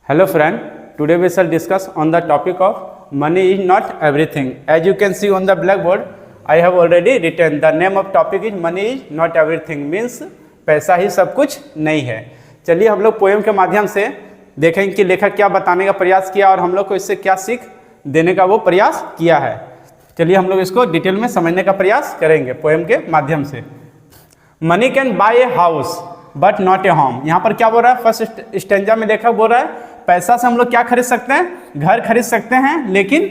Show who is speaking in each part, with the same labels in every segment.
Speaker 1: Hello friend, today we shall discuss on the topic of money is not everything. As you can see on the blackboard, I have already written the name of topic is money is not everything means पैसा ही सब कुछ नहीं है। चलिए हम लोग poem के माध्यम से देखेंगे कि लेखक क्या बताने का प्रयास किया और हम लोग को इससे क्या सीख देने का वो प्रयास किया है। चलिए हम लोग इसको डिटेल में समझने का प्रयास करेंगे पोएम के माध्यम से। Money can buy a house but not a home. यहाँ पर क्या बोल रहा है, फर्स्ट स्टेंजा में देखा बोल रहा है पैसा से हम लोग क्या खरीद सकते हैं, घर खरीद सकते हैं, लेकिन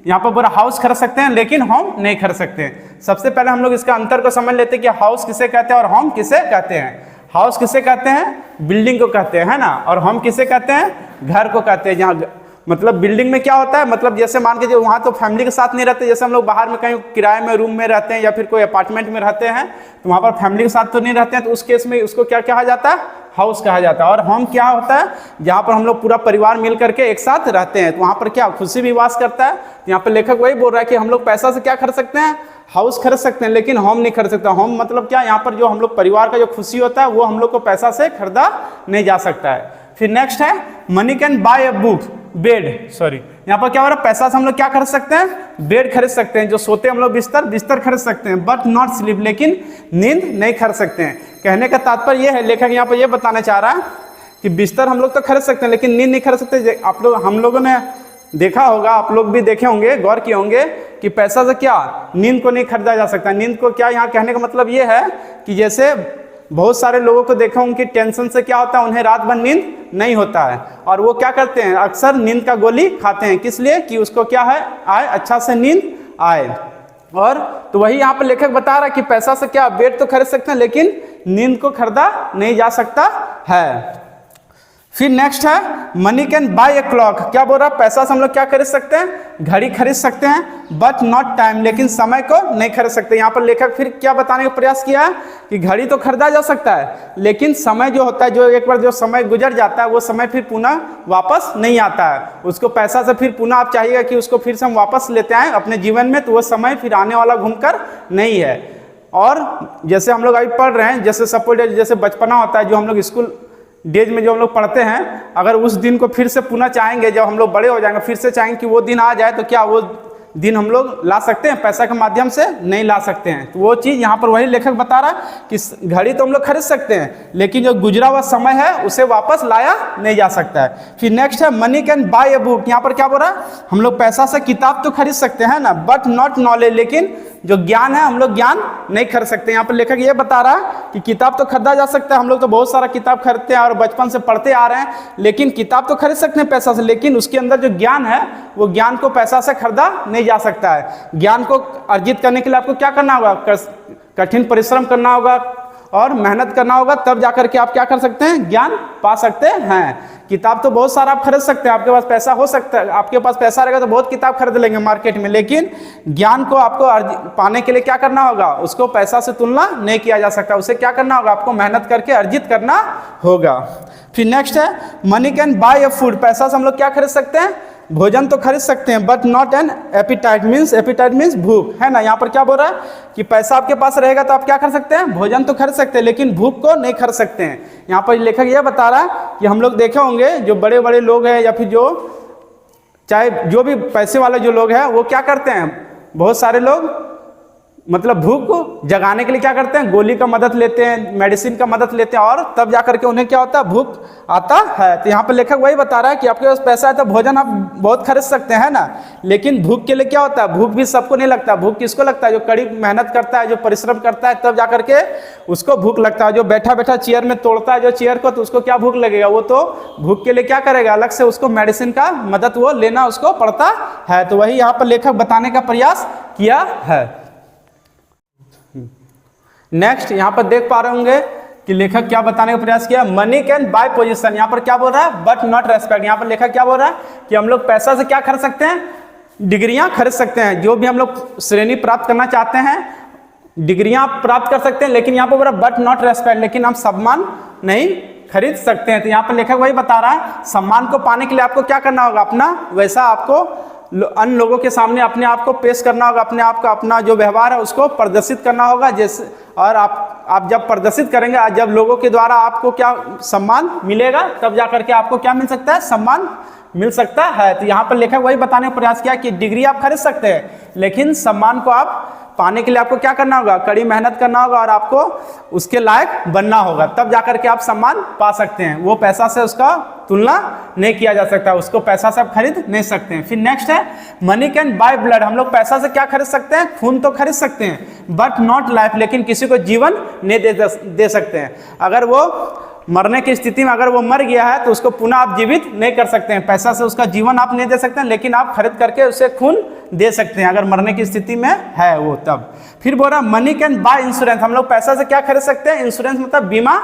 Speaker 1: यहाँ पर बोल रहा हाउस खरीद सकते हैं लेकिन होम नहीं खरीद सकते हैं। सबसे पहले हम लोग इसका अंतर को समझ लेते हैं कि हाउस किसे कहते हैं और होम किसे कहते हैं। हाउस किसे कहते हैं, बिल्डिंग को कहते हैं, है ना, और होम किसे कहते हैं, घर को कहते हैं। जहाँ मतलब बिल्डिंग में क्या होता है, मतलब जैसे मान के जो वहाँ तो फैमिली के साथ नहीं रहते, जैसे हम लोग बाहर में कहीं किराए में रूम में रहते हैं या फिर कोई अपार्टमेंट में रहते हैं तो वहाँ पर फैमिली के साथ तो नहीं रहते हैं, तो उस केस में उसको क्या कहा जाता है, हाउस कहा जाता है। और होम क्या होता है, जहाँ पर हम लोग पूरा परिवार मिल करके एक साथ रहते हैं, तो वहाँ पर क्या खुशी भी वास करता है। तो यहाँ पर लेखक वही बोल रहा है कि हम लोग पैसा से क्या खरीद सकते हैं, हाउस खरीद सकते हैं, लेकिन होम नहीं खरीद सकता। होम मतलब क्या, यहाँ पर जो हम लोग परिवार का जो खुशी होता है वो हम लोग को पैसा से खरीदा नहीं जा सकता है। फिर नेक्स्ट है money can buy a book bed, sorry यहाँ पर क्या हो रहा है, पैसा से हम लोग क्या खरीद सकते हैं, बेड खरीद सकते हैं, जो सोते हम लोग बिस्तर खरीद सकते हैं, बट नॉट स्लीप, लेकिन नींद नहीं खरीद सकते हैं। कहने का तात्पर्य यह है, लेखक यहाँ पर यह बताना चाह रहा है कि बिस्तर हम लोग तो खरीद सकते हैं लेकिन नींद नहीं खरीद सकते। आप लोग हम लोगों ने देखा होगा, आप लोग भी देखे होंगे, गौर किए होंगे कि पैसा से क्या नींद को नहीं खरीदा जा सकता। नींद को क्या, यहाँ कहने का मतलब ये है कि जैसे बहुत सारे लोगों को देखा उनकी टेंशन से क्या होता है, उन्हें रात भर नींद नहीं होता है और वो क्या करते हैं, अक्सर नींद का गोली खाते हैं। किस लिए, कि उसको क्या है, आए अच्छा से नींद आए। और तो वही यहाँ पर लेखक बता रहा है कि पैसा से क्या बेड तो खरीद सकते हैं लेकिन नींद को खरीदा नहीं जा सकता है। फिर नेक्स्ट है money can buy a clock. क्या बोल रहा है, पैसा से हम लोग क्या खरीद सकते हैं, घड़ी खरीद सकते हैं, बट नॉट टाइम, लेकिन समय को नहीं खरीद सकते। यहाँ पर लेखक फिर क्या बताने का प्रयास किया है कि घड़ी तो खरीदा जा सकता है लेकिन समय जो होता है, जो एक बार जो समय गुजर जाता है वो समय फिर पुनः वापस नहीं आता है। उसको पैसा से फिर पुनः आप चाहिएगा कि उसको फिर से हम वापस लेते आए अपने जीवन में, तो वो समय फिर आने वाला घूमकर नहीं है। और जैसे हम लोग अभी पढ़ रहे हैं, जैसे सपोज जैसे बचपना होता है, जो हम लोग स्कूल डेज में जो हम लोग पढ़ते हैं, अगर उस दिन को फिर से पुनः चाहेंगे, जब हम लोग बड़े हो जाएंगे फिर से चाहेंगे कि वो दिन आ जाए, तो क्या वो दिन हम लोग ला सकते हैं, पैसा के माध्यम से नहीं ला सकते हैं। तो वो चीज़ यहाँ पर वही लेखक बता रहा है कि घड़ी तो हम लोग खरीद सकते हैं लेकिन जो गुजरा हुआ समय है उसे वापस लाया नहीं जा सकता है। फिर नेक्स्ट है money can buy a book. यहाँ पर क्या बोल रहा है, हम लोग पैसा से किताब तो खरीद सकते हैं ना, बट नॉट नॉलेज, लेकिन जो ज्ञान है हम लोग ज्ञान नहीं खरीद सकते। यहाँ पर लेखक ये बता रहा है कि किताब तो खरीदा जा सकता है, हम लोग तो बहुत सारा किताब खरीदते हैं और बचपन से पढ़ते आ रहे हैं, लेकिन किताब तो खरीद सकते हैं पैसा से, लेकिन उसके अंदर जो ज्ञान है वो ज्ञान को पैसा से खरीदा नहीं जा सकता है। ज्ञान को अर्जित करने के लिए आपको क्या करना होगा, कठिन परिश्रम करना होगा और मेहनत करना होगा, तब जाकर के आप क्या कर सकते हैं, ज्ञान पा सकते हैं। किताब तो बहुत सारा आप खरीद सकते हैं, आपके पास पैसा हो सकता है, आपके पास पैसा रहेगा तो बहुत किताब खरीद लेंगे मार्केट में, लेकिन ज्ञान को आपको पाने के लिए क्या करना होगा, उसको पैसा से तुलना नहीं किया जा सकता। उसे क्या करना होगा, आपको मेहनत करके अर्जित करना होगा। फिर नेक्स्ट है money can buy A food. पैसा से हम लोग क्या खरीद सकते हैं, भोजन तो खरीद सकते हैं, but not an appetite means भूख, है ना। यहाँ पर क्या बोल रहा है कि पैसा आपके पास रहेगा तो आप क्या कर सकते हैं, भोजन तो खरीद सकते हैं लेकिन भूख को नहीं खरीद सकते हैं। यहाँ पर लेखक यह बता रहा है कि हम लोग देखे होंगे जो बड़े बड़े लोग हैं या फिर जो चाहे जो भी पैसे वाले जो लोग हैं वो क्या करते हैं, बहुत सारे लोग मतलब भूख को जगाने के लिए क्या करते हैं, गोली का मदद लेते हैं, मेडिसिन का मदद लेते हैं और तब जाकर के उन्हें क्या होता है, भूख आता है। तो यहाँ पर लेखक वही बता रहा है कि आपके पास पैसा है तो भोजन आप बहुत खरीद सकते हैं ना, लेकिन भूख के लिए क्या होता है, भूख भी सबको नहीं लगता। भूख किसको लगता है, जो कड़ी मेहनत करता है, जो परिश्रम करता है, तब जाकर के उसको भूख लगता है। जो बैठा बैठा चेयर में तोड़ता है जो चेयर को, तो उसको क्या भूख लगेगा, वो तो भूख के लिए क्या करेगा, अलग से उसको मेडिसिन का मदद वो लेना उसको पड़ता है। तो वही यहाँ पर लेखक बताने का प्रयास किया है। नेक्स्ट यहाँ पर देख पा रहे होंगे कि लेखक क्या बताने का प्रयास किया, मनी कैन बाय पोजीशन। यहाँ पर क्या बोल रहा है, बट नॉट रेस्पेक्ट। यहाँ पर लेखक क्या बोल रहा है कि हम लोग पैसा से क्या खरीद सकते हैं, डिग्रियां खरीद सकते हैं। जो भी हम लोग श्रेणी प्राप्त करना चाहते हैं डिग्रियां प्राप्त कर सकते हैं, लेकिन यहाँ पर बोल रहा है बट नॉट रेस्पेक्ट, लेकिन हम सम्मान नहीं खरीद सकते हैं। तो यहाँ पर लेखक वही बता रहा है सम्मान को पाने के लिए आपको क्या करना होगा, अपना वैसा आपको अन्य लोगों के सामने अपने आप को पेश करना होगा, अपने आप का अपना जो व्यवहार है उसको प्रदर्शित करना होगा। जैसे और आप जब प्रदर्शित करेंगे, जब लोगों के द्वारा आपको क्या सम्मान मिलेगा, तब जाकर के आपको क्या मिल सकता है, सम्मान मिल सकता है। तो यहाँ पर लेखक वही बताने का प्रयास किया कि डिग्री आप खरीद सकते हैं, लेकिन सम्मान को आप पाने के लिए आपको क्या करना होगा, कड़ी मेहनत करना होगा और आपको उसके लायक बनना होगा, तब जाकर के आप सम्मान पा सकते हैं। वो पैसा से उसका तुलना नहीं किया जा सकता, उसको पैसा से आप खरीद नहीं सकते हैं। फिर नेक्स्ट है मनी कैन बाय ब्लड। हम लोग पैसा से क्या खरीद सकते हैं, खून तो खरीद सकते हैं, बट नॉट लाइफ, लेकिन किसी को जीवन नहीं दे सकते हैं। अगर वो मरने की स्थिति में अगर वो मर गया है तो उसको पुनः आप जीवित नहीं कर सकते हैं। पैसा से उसका जीवन आप नहीं दे सकते हैं, लेकिन आप खरीद करके उसे खून दे सकते हैं अगर मरने की स्थिति में है वो तब। फिर बोल रहा मनी कैन बाय इंश्योरेंस। हम लोग पैसा से क्या खरीद सकते हैं, इंश्योरेंस मतलब बीमा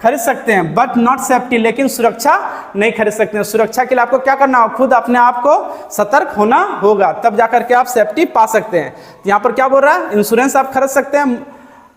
Speaker 1: खरीद सकते हैं, बट नॉट सेफ्टी, लेकिन सुरक्षा नहीं खरीद सकते हैं। सुरक्षा के लिए आपको क्या करना होगा, खुद अपने आप को सतर्क होना होगा, तब जाकर के आप सेफ्टी पा सकते हैं। यहाँ पर क्या बोल रहा है, इंश्योरेंस आप खरीद सकते हैं,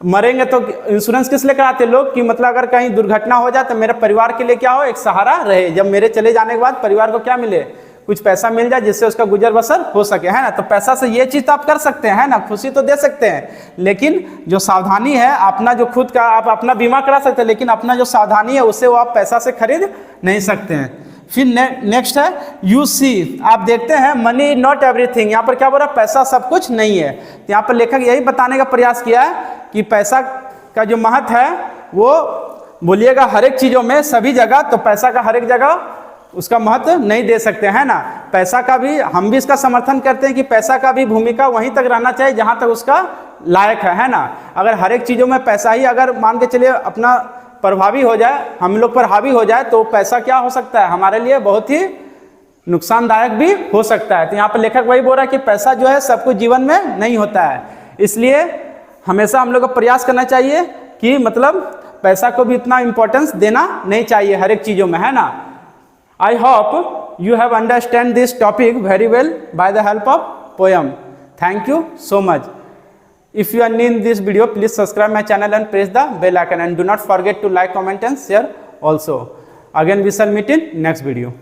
Speaker 1: मरेंगे तो इंश्योरेंस किस लिए कराते हैं लोग, कि मतलब अगर कहीं दुर्घटना हो जाए तो मेरे परिवार के लिए क्या हो, एक सहारा रहे, जब मेरे चले जाने के बाद परिवार को क्या मिले, कुछ पैसा मिल जाए जिससे उसका गुजर बसर हो सके, है ना। तो पैसा से ये चीज तो आप कर सकते हैं, है ना, खुशी तो दे सकते हैं, लेकिन जो सावधानी है अपना, जो खुद का आप अपना बीमा करा सकते हैं, लेकिन अपना जो सावधानी है उससे वो आप पैसा से खरीद नहीं सकते हैं। फिर नेक्स्ट है यू सी। आप देखते हैं मनी नॉट एवरीथिंग। यहाँ पर क्या बोल रहा है, पैसा सब कुछ नहीं है। तो यहाँ पर लेखक यही बताने का प्रयास किया है कि पैसा का जो महत्व है वो बोलिएगा हर एक चीज़ों में, सभी जगह, तो पैसा का हर एक जगह उसका महत्व नहीं दे सकते, है ना। पैसा का भी हम भी इसका समर्थन करते हैं कि पैसा का भी भूमिका वहीं तक रहना चाहिए जहाँ तक उसका लायक है ना। अगर हर एक चीज़ों में पैसा ही अगर मान के चलिए अपना प्रभावी हो जाए, हम लोग पर हावी हो जाए, तो पैसा क्या हो सकता है, हमारे लिए बहुत ही नुकसानदायक भी हो सकता है। तो यहाँ पर लेखक वही बोल रहा है कि पैसा जो है सब कुछ जीवन में नहीं होता है, इसलिए हमेशा हम लोग को प्रयास करना चाहिए कि मतलब पैसा को भी इतना इम्पोर्टेंस देना नहीं चाहिए हर एक चीज़ों में, है ना। I hope you have understand this topic very well by the help of poem. Thank you so much. If you are new in this video, please subscribe my channel and press the bell icon, and do not forget to like, comment and share also. Again we shall meet in next video.